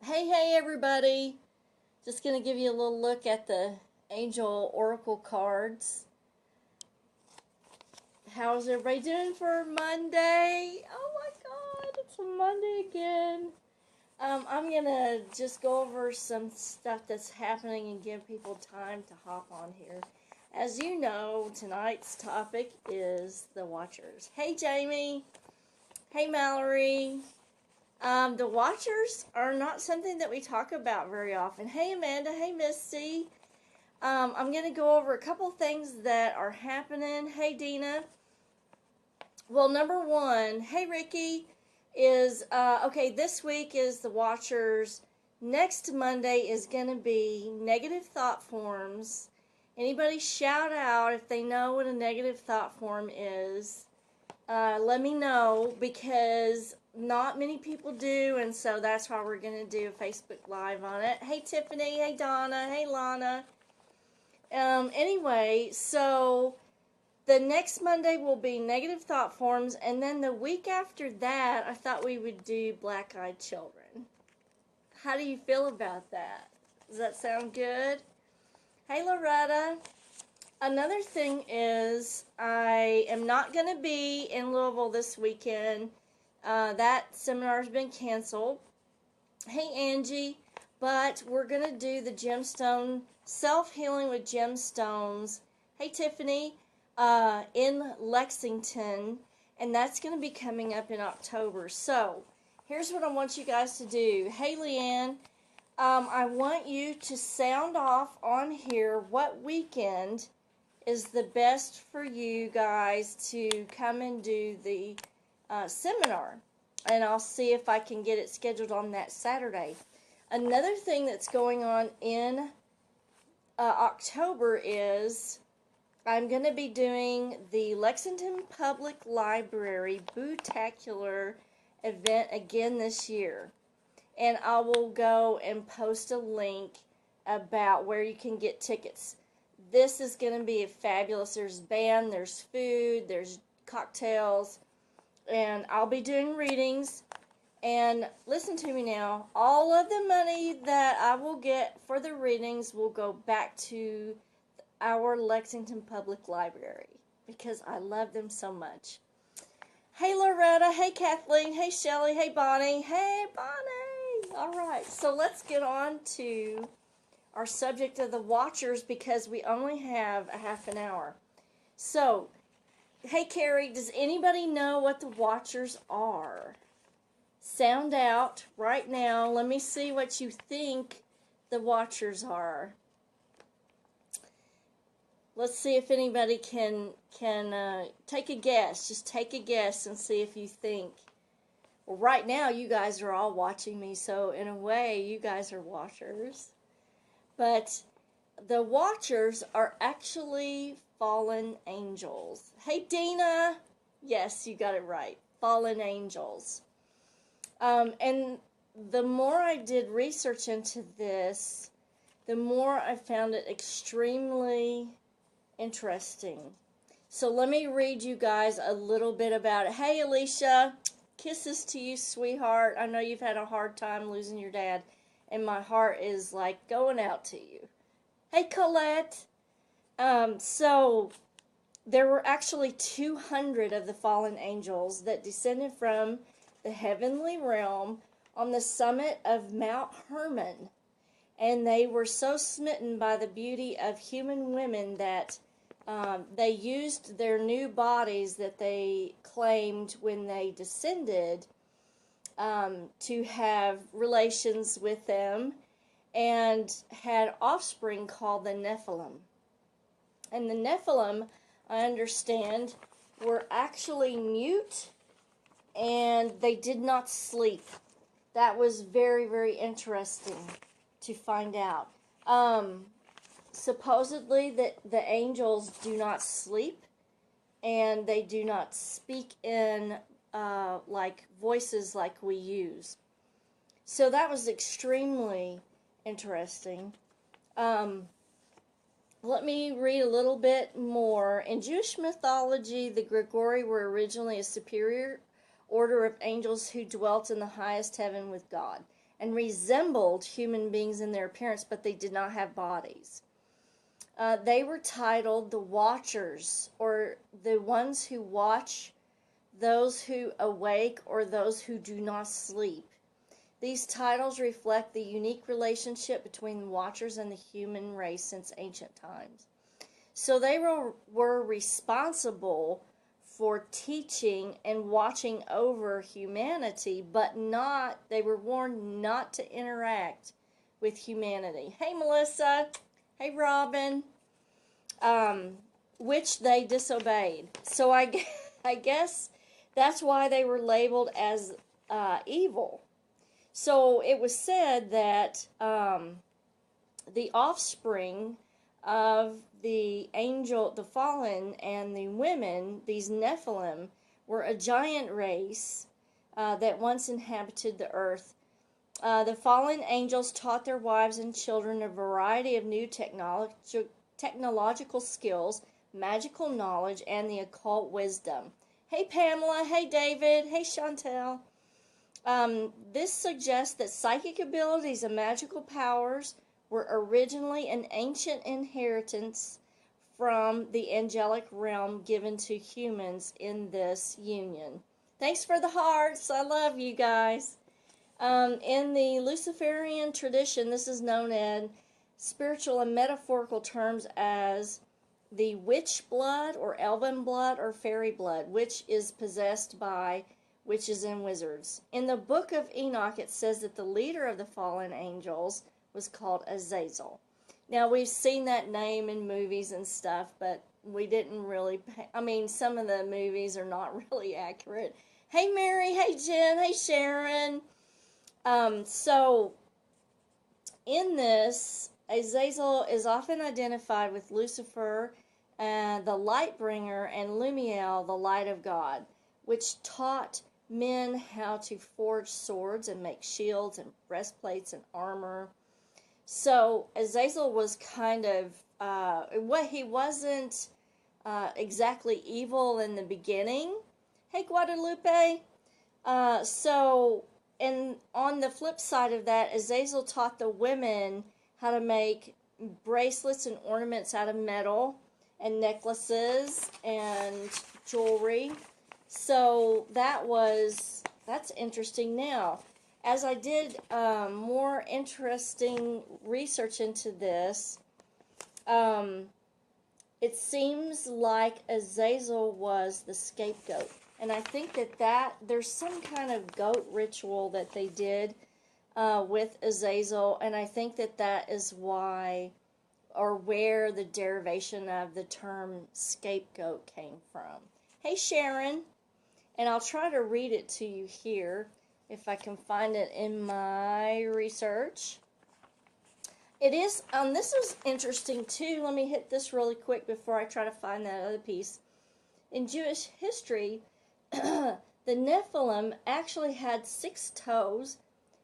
Hey everybody. Just going to give you a little look at the angel oracle cards. How's everybody doing for Monday? Oh my god, it's a Monday again. I'm going to just go over some stuff that's happening and give people time to hop on here. As you know, tonight's topic is the Watchers. Hey Jamie. Hey Mallory. The Watchers are not something that we talk about very often. Hey Amanda, hey Misty. I'm going to go over a couple things that are happening. Hey Dina. Well, number one, hey Ricky, is, okay, this week is the Watchers. Next Monday is going to be negative thought forms. Anybody shout out if they know what a negative thought form is. Let me know, because not many people do, and so that's why we're going to do a Facebook Live on it. Hey Tiffany, hey Donna, hey Lana. Anyway, so the next Monday will be negative thought forms, and then the week after that, I thought we would do black-eyed children. How do you feel about that? Does that sound good? Hey Loretta. Another thing is, I am not going to be in Louisville this weekend. That seminar has been canceled. Hey Angie, but we're going to do the gemstone, self-healing with gemstones. Hey Tiffany, in Lexington, and that's going to be coming up in October. So, here's what I want you guys to do. Hey Leanne, I want you to sound off on here what weekend is the best for you guys to come and do the seminar, and I'll see if I can get it scheduled on that Saturday. Another thing that's going on in October is I'm going to be doing the Lexington Public Library Bootacular event again this year, and I will go and post a link about where you can get tickets. This is going to be fabulous. There's band, there's food, there's cocktails, and I'll be doing readings. And listen to me now, all of the money that I will get for the readings will go back to our Lexington Public Library, because I love them so much. Hey Loretta, hey Kathleen, hey Shelly, hey Bonnie, hey Bonnie. All right, so let's get on to our subject of the Watchers, because we only have a half an hour. So, hey Carrie, does anybody know what the Watchers are? Sound out right now. Let me see what you think the Watchers are. Let's see if anybody can take a guess. Just take a guess and see if you think. Well, right now you guys are all watching me, so in a way you guys are Watchers. But the Watchers are actually fallen angels. Hey, Dina. Yes, you got it right. Fallen angels. And the more I did research into this, the more I found it extremely interesting. So let me read you guys a little bit about it. Hey, Alicia. Kisses to you, sweetheart. I know you've had a hard time losing your dad, and my heart is like going out to you. Hey Colette. So there were actually 200 of the fallen angels that descended from the heavenly realm on the summit of Mount Hermon, and they were so smitten by the beauty of human women that they used their new bodies that they claimed when they descended to have relations with them, and had offspring called the Nephillum. And the Nephillum, I understand, were actually mute, and they did not sleep. That was very, very interesting to find out. Supposedly that the angels do not sleep, and they do not speak in like voices like we use. So that was extremely interesting. Let me read a little bit more. In Jewish mythology, the Grigori were originally a superior order of angels who dwelt in the highest heaven with God. and resembled human beings in their appearance, but they did not have bodies. They were titled the Watchers, or the ones who watch, those who awake, or those who do not sleep. These titles reflect the unique relationship between the Watchers and the human race since ancient times. So they were responsible for teaching and watching over humanity, but they were warned not to interact with humanity. Hey, Melissa. Hey, Robin. Which they disobeyed. So I guess that's why they were labeled as evil. So it was said that the offspring of the angel, the fallen, and the women, these Nephillum, were a giant race that once inhabited the earth. The fallen angels taught their wives and children a variety of new technological skills, magical knowledge, and the occult wisdom. Hey, Pamela. Hey, David. Hey, Chantel. This suggests that psychic abilities and magical powers were originally an ancient inheritance from the angelic realm given to humans in this union. Thanks for the hearts. I love you guys. In the Luciferian tradition, this is known in spiritual and metaphorical terms as the witch blood or elven blood or fairy blood, which is possessed by witches and wizards. In the book of Enoch, it says that the leader of the fallen angels was called Azazel. Now, we've seen that name in movies and stuff, but we didn't really some of the movies are not really accurate. Hey, Mary. Hey, Jen. Hey, Sharon. So, in this, Azazel is often identified with Lucifer, the light bringer, and Lumiel, the light of God, which taught men how to forge swords and make shields and breastplates and armor. So Azazel was kind of, he wasn't exactly evil in the beginning. Hey, Guadalupe. And on the flip side of that, Azazel taught the women how to make bracelets and ornaments out of metal and necklaces and jewelry. So that's interesting. Now, as I did more interesting research into this, it seems like Azazel was the scapegoat. And I think that there's some kind of goat ritual that they did with Azazel, and I think that is why, or where the derivation of the term scapegoat came from. Hey, Sharon. And I'll try to read it to you here, if I can find it in my research. It is, this is interesting too. Let me hit this really quick before I try to find that other piece. In Jewish history, the Nephilim actually had 6 toes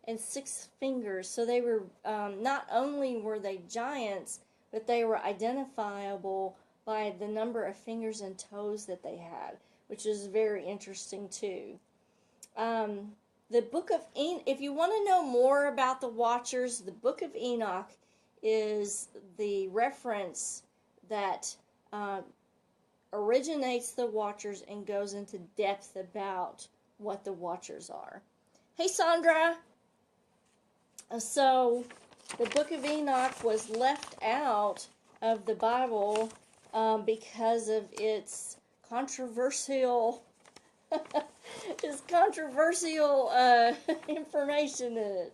and 6 fingers. So they were, not only were they giants, but they were identifiable by the number of fingers and toes that they had, which is very interesting too. The book of Enoch, if you want to know more about the Watchers, the book of Enoch is the reference that originates the Watchers and goes into depth about what the Watchers are. Hey, Sandra. So the book of Enoch was left out of the Bible because of its controversial information in it.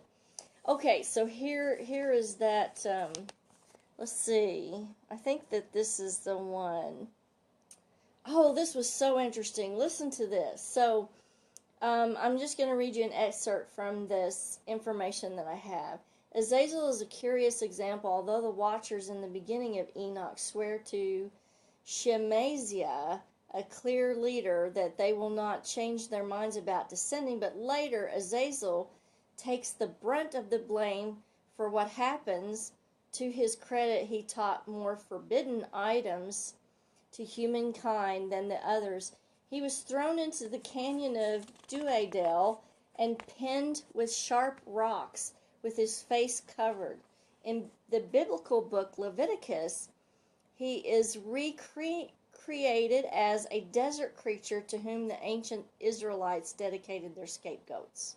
Okay, so here is that, let's see, I think that this is the one. Oh, this was so interesting. Listen to this. So, I'm just going to read you an excerpt from this information that I have. Azazel is a curious example. Although the Watchers in the beginning of Enoch swear to Shemaziah, a clear leader, that they will not change their minds about descending, but later Azazel takes the brunt of the blame for what happens. To his credit, he taught more forbidden items to humankind than the others. He was thrown into the canyon of Duadel and pinned with sharp rocks, with his face covered. In the biblical book Leviticus, he is recreated as a desert creature to whom the ancient Israelites dedicated their scapegoats.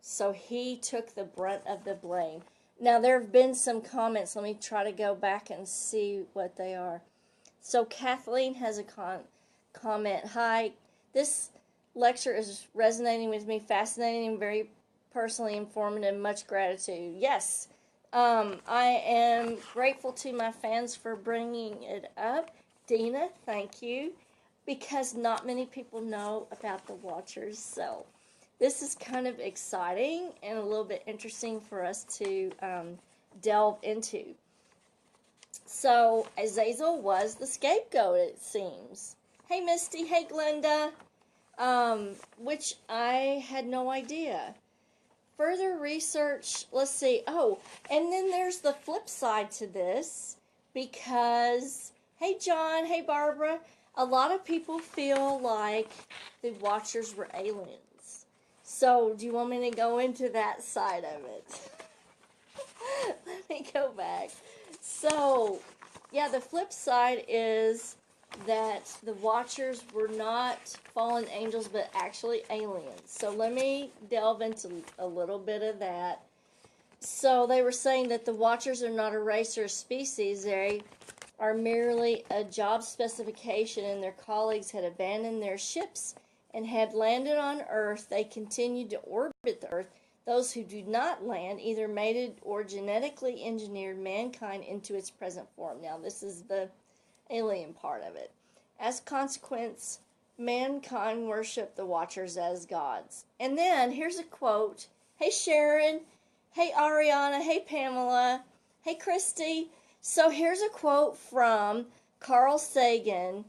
So he took the brunt of the blame. Now, there have been some comments. Let me try to go back and see what they are. So Kathleen has a comment. Hi, this lecture is resonating with me, fascinating and very personally informative. Much gratitude. Yes, I am grateful to my fans for bringing it up. Dina, thank you, because not many people know about the Watchers. So this is kind of exciting and a little bit interesting for us to delve into. So Azazel was the scapegoat, it seems. Hey, Misty. Hey, Glenda. Which I had no idea. Further research, let's see. Oh, and then there's the flip side to this, because, hey, John, hey, Barbara, a lot of people feel like the Watchers were aliens. So, do you want me to go into that side of it? Let me go back. So, yeah, the flip side is that the Watchers were not fallen angels, but actually aliens. So let me delve into a little bit of that. So they were saying that the Watchers are not a race or a species. They are merely a job specification, and their colleagues had abandoned their ships and had landed on Earth. They continued to orbit the Earth. Those who do not land either mated or genetically engineered mankind into its present form. Now, this is the alien part of it. As a consequence, mankind worshiped the Watchers as gods. And then, here's a quote. Hey, Sharon. Hey, Ariana. Hey, Pamela. Hey, Christy. So here's a quote from Carl Sagan.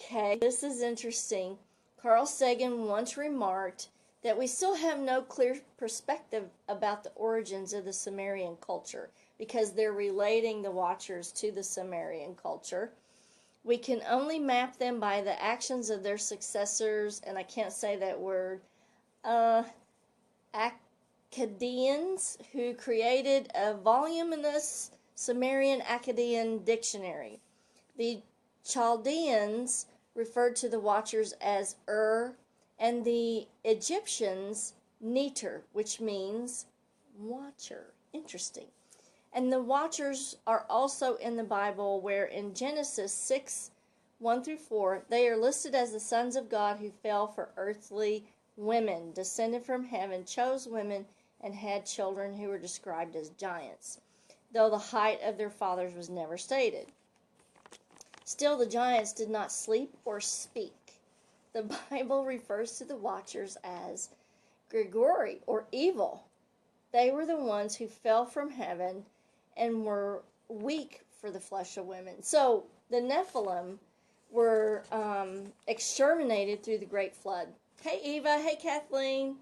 Okay, this is interesting. Carl Sagan once remarked that we still have no clear perspective about the origins of the Sumerian culture, because they're relating the Watchers to the Sumerian culture. We can only map them by the actions of their successors, and I can't say that word, Akkadians, who created a voluminous Sumerian Akkadian dictionary. The Chaldeans referred to the Watchers as and the Egyptians Neter, which means watcher. Interesting. And the Watchers are also in the Bible, where in Genesis 6:1-4, they are listed as the sons of God who fell for earthly women, descended from heaven, chose women, and had children who were described as giants, though the height of their fathers was never stated. Still, the giants did not sleep or speak. The Bible refers to the Watchers as Grigori, or evil. They were the ones who fell from heaven and were weak for the flesh of women. So the Nephilim were exterminated through the Great Flood. Hey, Eva. Hey, Kathleen.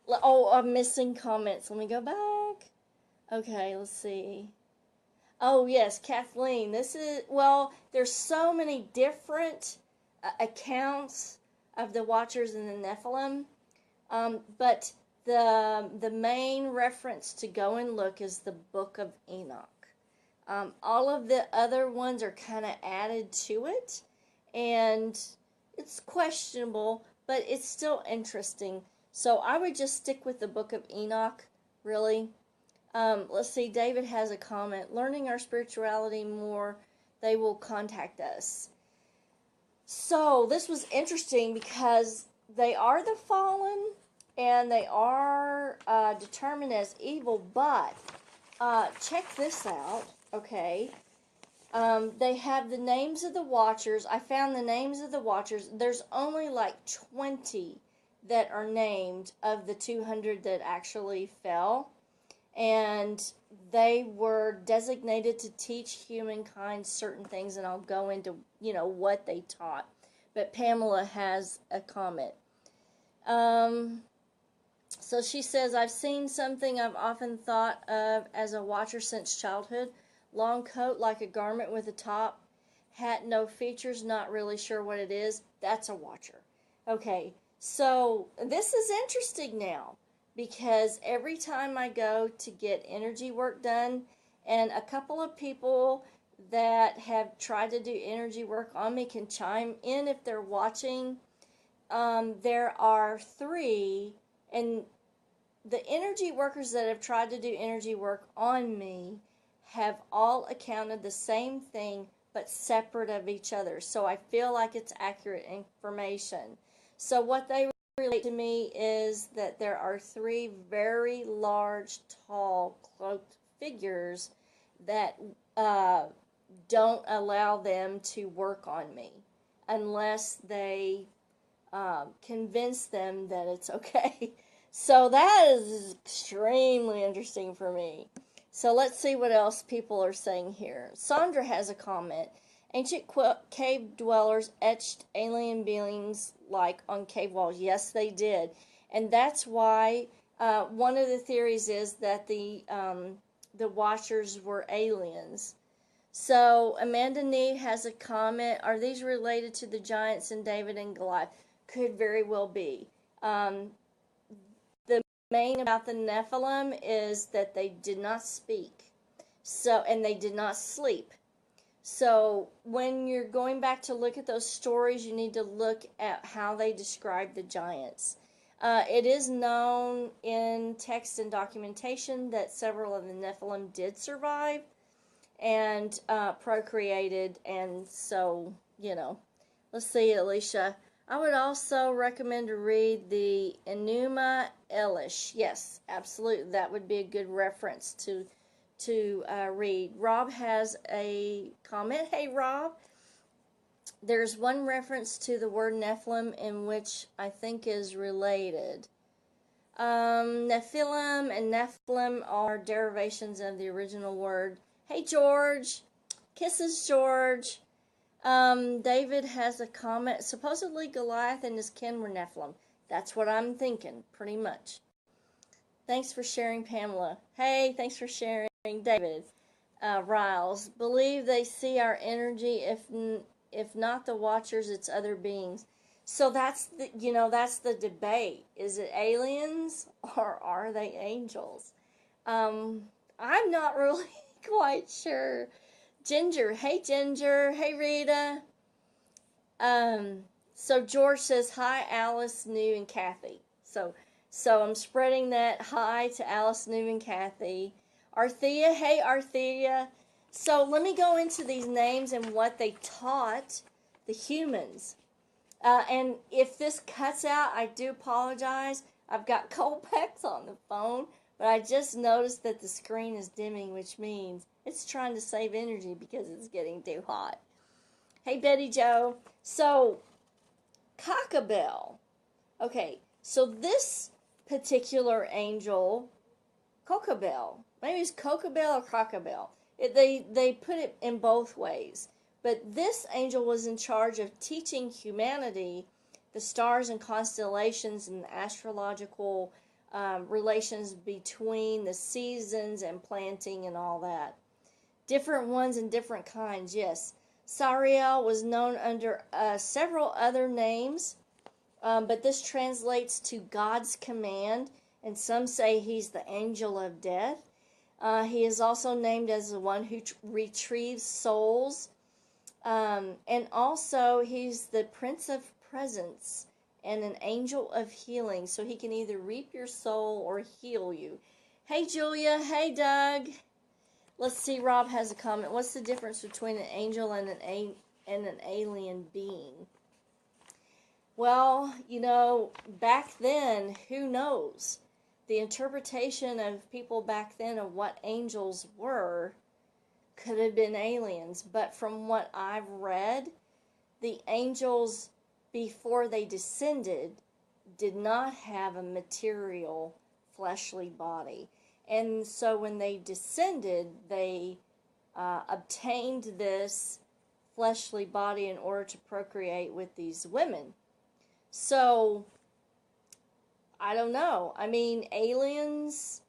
Oh, I'm missing comments. Let me go back. Okay, let's see. Oh, yes, Kathleen. This is, well, there's so many different accounts of the Watchers and the Nephilim, but the main reference to go and look is the book of Enoch. All of the other ones are kind of added to it, and it's questionable, but it's still interesting. So I would just stick with the book of Enoch, really. Let's see, David has a comment. Learning our spirituality more, they will contact us. So this was interesting because they are the fallen, and they are determined as evil, but check this out, okay? They have the names of the Watchers. I found the names of the Watchers. There's only like 20 that are named of the 200 that actually fell, and they were designated to teach humankind certain things, and I'll go into, what they taught. But Pamela has a comment. So she says, I've seen something I've often thought of as a Watcher since childhood. Long coat like a garment with a top. Hat, no features, not really sure what it is. That's a Watcher. Okay, So this is interesting now, because every time I go to get energy work done, and a couple of people that have tried to do energy work on me can chime in if they're watching. There are three, and the energy workers that have tried to do energy work on me have all accounted the same thing, but separate of each other. So I feel like it's accurate information. So what they relate to me is that there are three very large, tall, cloaked figures that don't allow them to work on me unless they convince them that it's okay. So that is extremely interesting for me. So let's see what else people are saying here. Sandra has a comment. Ancient cave dwellers etched alien beings like on cave walls. Yes, they did. And that's why one of the theories is that the Watchers were aliens. So Amanda Need has a comment. Are these related to the giants in David and Goliath? Could very well be. The main about the Nephilim is that they did not speak. So, and they did not sleep. So when you're going back to look at those stories, you need to look at how they describe the giants. It is known in text and documentation that several of the Nephilim did survive and procreated, and so, let's see, Alicia. I would also recommend to read the Enuma Elish. Yes, absolutely. That would be a good reference to read. Rob has a comment. Hey, Rob. There's one reference to the word Nephilim in which I think is related. Nephillum and Nephilim are derivations of the original word. Hey, George. Kisses, George. David has a comment. Supposedly Goliath and his kin were Nephilim. That's what I'm thinking, pretty much. Thanks for sharing, Pamela. Hey, thanks for sharing, David. Riles. Believe they see our energy. If not the Watchers, it's other beings. So that's the debate. Is it aliens or are they angels? I'm not really quite sure. Ginger. Hey, Ginger. Hey, Rita. So George says, hi, Alice, New, and Kathy. So I'm spreading that hi to Alice, New, and Kathy. Arthea. Hey, Arthea. So let me go into these names and what they taught the humans. And if this cuts out, I do apologize. I've got Colpex on the phone, but I just noticed that the screen is dimming, which means it's trying to save energy because it's getting too hot. Hey, Betty Joe. So, Cockabell. Okay, so this particular angel, Cocabell, maybe it's Cocabell or Cockabell. They put it in both ways. But this angel was in charge of teaching humanity the stars and constellations and the astrological relations between the seasons and planting and all that. Different ones and different kinds, yes. Sariel was known under several other names, but this translates to God's command, and some say he's the angel of death. He is also named as the one who retrieves souls. And also, he's the Prince of Presence and an angel of healing. So he can either reap your soul or heal you. Hey, Julia. Hey, Doug. Let's see. Rob has a comment. What's the difference between an angel and an alien being? Well, back then, who knows? The interpretation of people back then of what angels were could have been aliens, but from what I've read, the angels, before they descended, did not have a material fleshly body, and so when they descended, they obtained this fleshly body in order to procreate with these women. So I don't know. I mean, aliens,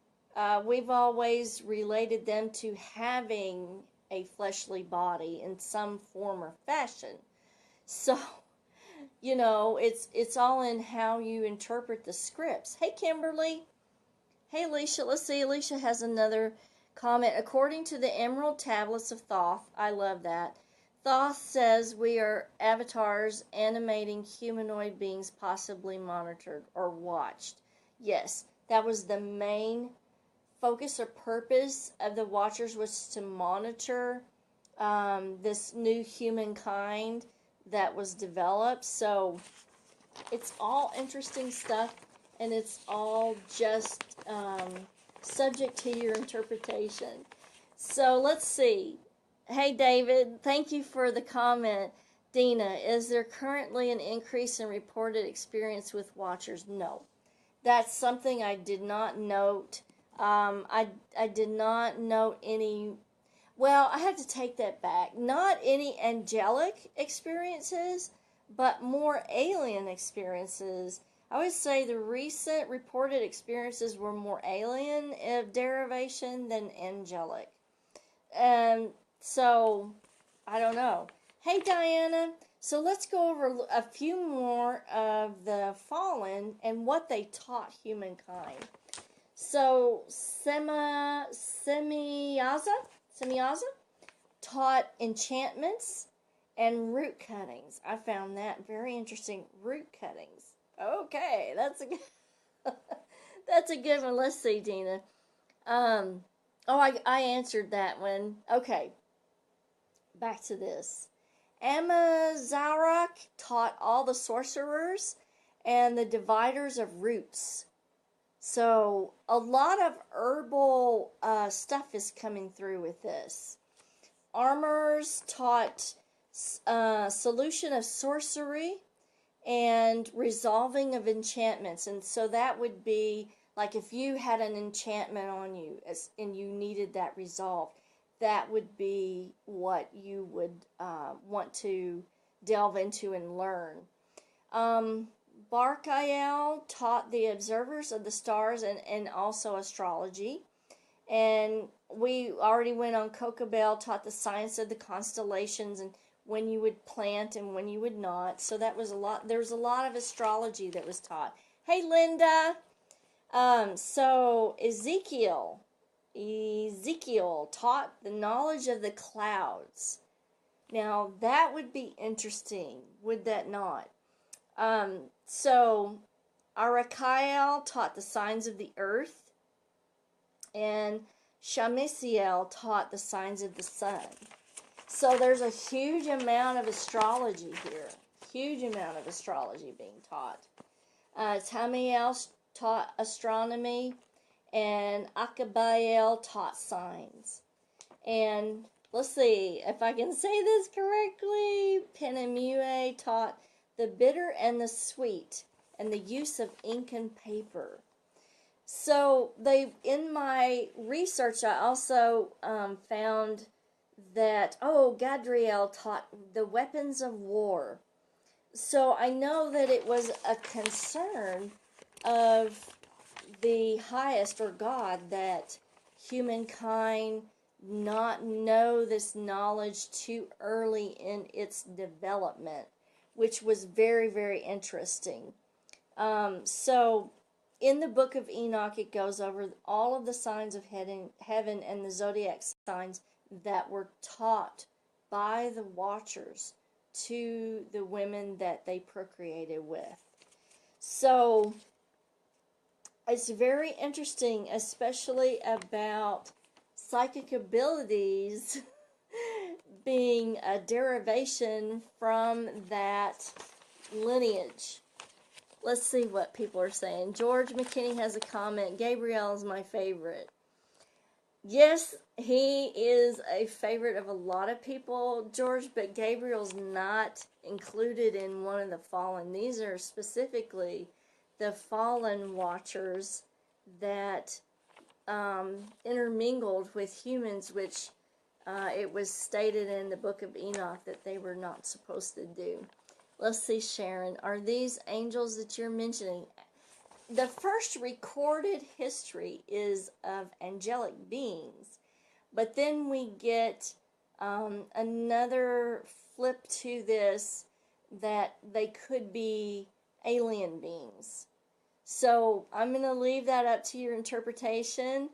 we've always related them to having a fleshly body in some form or fashion. So you know, it's all in how you interpret the scripts. Hey, Kimberly. Hey, Alicia. Let's see. Alicia has another comment. According to the Emerald Tablets of Thoth, I love that. Thoth says we are avatars animating humanoid beings possibly monitored or watched. Yes, that was the main focus or purpose of the Watchers, was to monitor this new humankind that was developed. So it's all interesting stuff, and it's all just subject to your interpretation. So let's see. Hey, David, thank you for the comment. Dina, is there currently an increase in reported experience with Watchers? No. That's something I did not note. I did not note any. Well, I have to take that back. Not any angelic experiences, but more alien experiences. I would say the recent reported experiences were more alien of derivation than angelic. And so, I don't know. Hey, Diana. So let's go over a few more of the fallen and what they taught humankind. So, Semyaza taught enchantments and root cuttings. I found that very interesting. Root cuttings. Okay, that's a good, that's a good one. Let's see, Dina. I answered that one. Okay, back to this. Amazarok taught all the sorcerers and the dividers of roots. So a lot of herbal stuff is coming through with this. Armors taught solution of sorcery and resolving of enchantments. And so that would be like if you had an enchantment on you and you needed that resolved, that would be what you would want to delve into and learn. Barkael taught the observers of the stars and also astrology. And we already went on. Kokobel taught the science of the constellations and when you would plant and when you would not. So that was a lot. There was a lot of astrology that was taught. Hey, Linda. So Ezekiel taught the knowledge of the clouds. Now that would be interesting, would that not? So Arakael taught the signs of the earth, and Shamisiel taught the signs of the sun. So there's a huge amount of astrology here. Huge amount of astrology being taught. Tamiel taught astronomy, and Akabael taught signs. And let's see if I can say this correctly. Penamue taught the bitter and the sweet, and the use of ink and paper. So in my research, I also found that, Gadriel taught the weapons of war. So I know that it was a concern of the highest, or God, that humankind not know this knowledge too early in its development, which was very, very interesting. So in the book of Enoch, it goes over all of the signs of heaven and the zodiac signs that were taught by the Watchers to the women that they procreated with. So it's very interesting, especially about psychic abilities being a derivation from that lineage. Let's see what people are saying. George McKinney has a comment. Gabriel is my favorite. Yes, he is a favorite of a lot of people, George, but Gabriel's not included in one of the fallen. These are specifically the fallen Watchers that intermingled with humans, which it was stated in the book of Enoch that they were not supposed to do. Let's see, Sharon. Are these angels that you're mentioning? The first recorded history is of angelic beings. But then we get another flip to this that they could be alien beings. So I'm going to leave that up to your interpretation.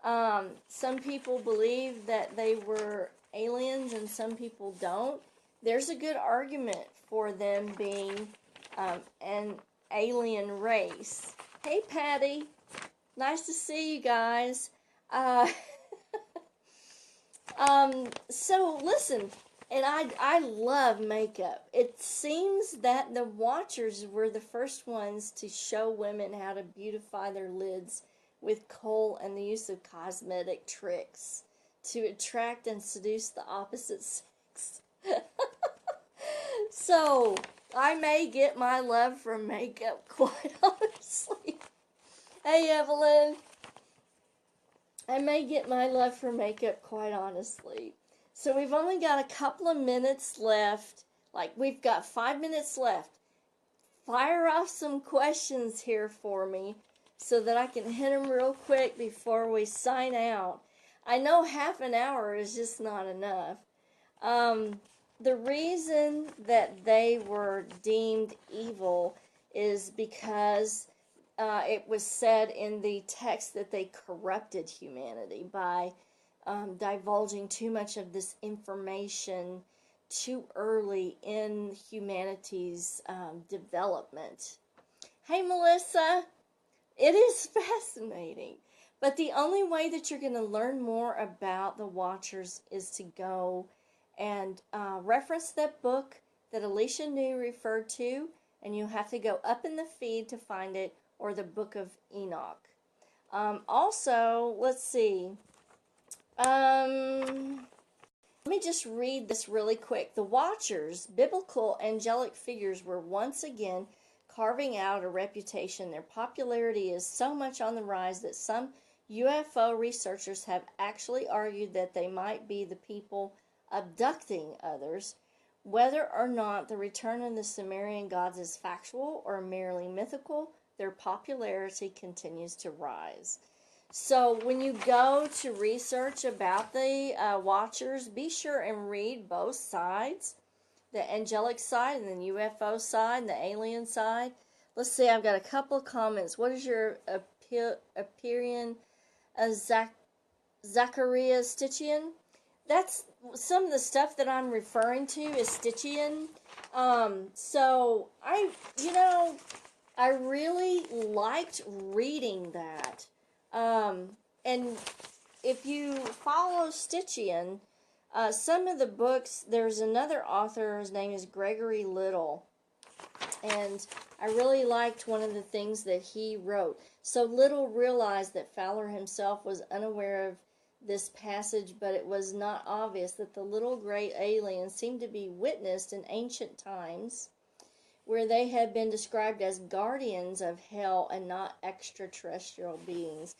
Some people believe that they were aliens and some people don't. There's a good argument for them being an alien race. Hey, Patty. Nice to see you guys. Uh, so listen, and I love makeup. It seems that the Watchers were the first ones to show women how to beautify their lids with kohl and the use of cosmetic tricks to attract and seduce the opposite sex. So, I may get my love from makeup, quite honestly. Hey, Evelyn. I may get my love for makeup, quite honestly. So we've only got a couple of minutes left. Like, we've got 5 minutes left. Fire off some questions here for me so that I can hit them real quick before we sign out. I know half an hour is just not enough. The reason that they were deemed evil is because it was said in the text that they corrupted humanity by divulging too much of this information too early in humanity's development. Hey, Melissa, it is fascinating. But the only way that you're going to learn more about the Watchers is to go and reference that book that Alicia New referred to, and you have to go up in the feed to find it, or the Book of Enoch. Also, let's see. Let me just read this really quick. The Watchers, biblical angelic figures, were once again carving out a reputation. Their popularity is so much on the rise that some UFO researchers have actually argued that they might be the people abducting others. Whether or not the return of the Sumerian gods is factual or merely mythical, their popularity continues to rise. So when you go to research about the Watchers, be sure and read both sides, the angelic side and the UFO side and the alien side. Let's see, I've got a couple of comments. What is your opinion, Zachariah Stitchian? That's some of the stuff that I'm referring to is Stitchian. So I really liked reading that. And if you follow Stitchian, some of the books, there's another author, his name is Gregory Little, and I really liked one of the things that he wrote. So Little realized that Fowler himself was unaware of this passage, but it was not obvious that the little gray aliens seemed to be witnessed in ancient times, where they had been described as guardians of hell and not extraterrestrial beings.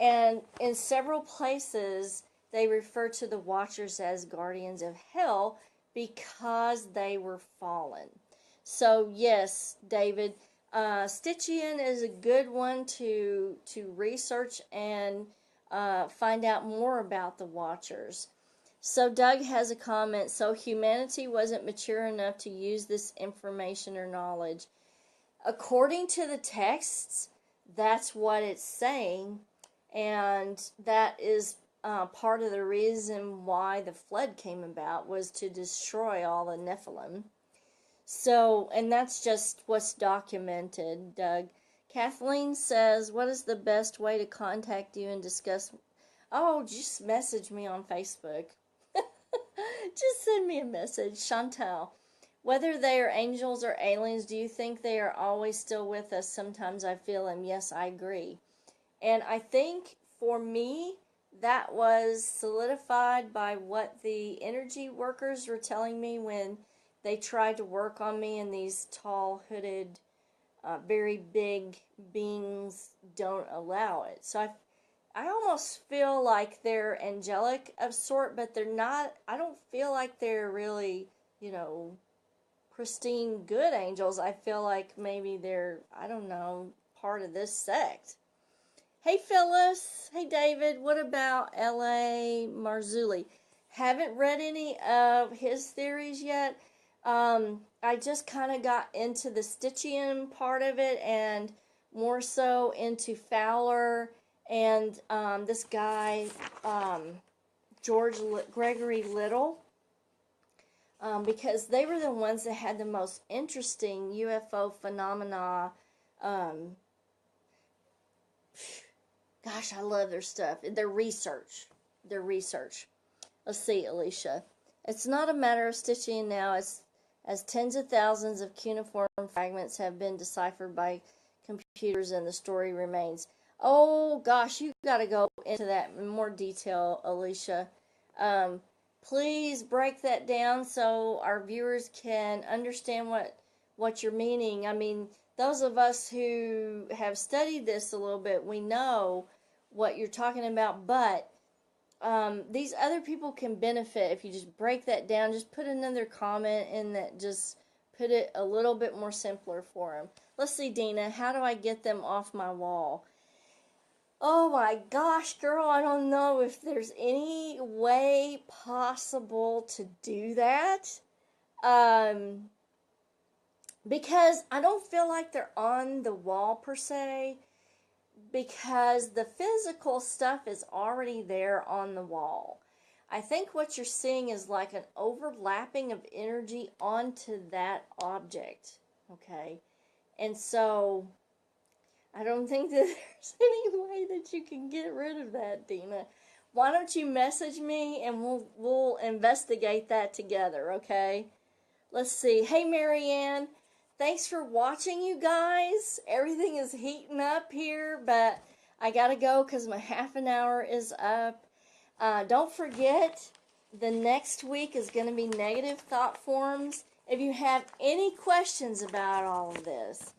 And in several places, they refer to the Watchers as guardians of hell because they were fallen. So yes, David, Stitchian is a good one to research and find out more about the Watchers. So Doug has a comment. So humanity wasn't mature enough to use this information or knowledge. According to the texts, that's what it's saying. And that is part of the reason why the flood came about, was to destroy all the Nephillum. So, and that's just what's documented, Doug. Kathleen says, what is the best way to contact you and discuss? Oh, just message me on Facebook. Just send me a message, Chantel. Whether they are angels or aliens, do you think they are always still with us? Sometimes I feel them. Yes, I agree. And I think for me, that was solidified by what the energy workers were telling me when they tried to work on me, and these tall, hooded, very big beings don't allow it. So I almost feel like they're angelic of sort, but they're not. I don't feel like they're really, pristine good angels. I feel like maybe they're, I don't know, part of this sect. Hey, Phyllis. Hey, David. What about L.A. Marzulli? Haven't read any of his theories yet. I just kind of got into the Stitchian part of it and more so into Fowler and this guy, Gregory Little, because they were the ones that had the most interesting UFO phenomena. Um, Gosh, I love their stuff. Their research. Their research. Let's see, Alicia. It's not a matter of stitching now, as tens of thousands of cuneiform fragments have been deciphered by computers and the story remains. Oh, gosh, you got to go into that in more detail, Alicia. Please break that down so our viewers can understand what you're meaning. I mean, those of us who have studied this a little bit, we know what you're talking about, but these other people can benefit if you just break that down. Just put another comment in that, just put it a little bit more simpler for them. Let's see, Dina, how do I get them off my wall? Oh my gosh, girl, I don't know if there's any way possible to do that. Because I don't feel like they're on the wall per se, because the physical stuff is already there on the wall. I think what you're seeing is like an overlapping of energy onto that object, okay? And so I don't think that there's any way that you can get rid of that, Dina. Why don't you message me and we'll investigate that together, okay? Let's see. Hey, Marianne. Thanks for watching, you guys. Everything is heating up here, but I gotta go because my half an hour is up. Don't forget, the next week is going to be negative thought forms. If you have any questions about all of this,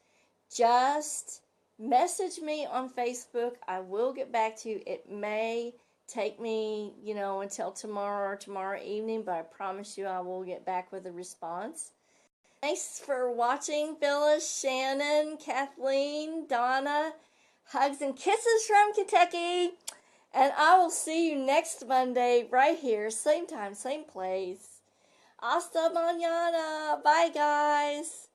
just message me on Facebook. I will get back to you. It may take me, until tomorrow or tomorrow evening, but I promise you I will get back with a response. Thanks for watching, Phyllis, Shannon, Kathleen, Donna. Hugs and kisses from Kentucky. And I will see you next Monday right here, same time, same place. Hasta mañana. Bye, guys.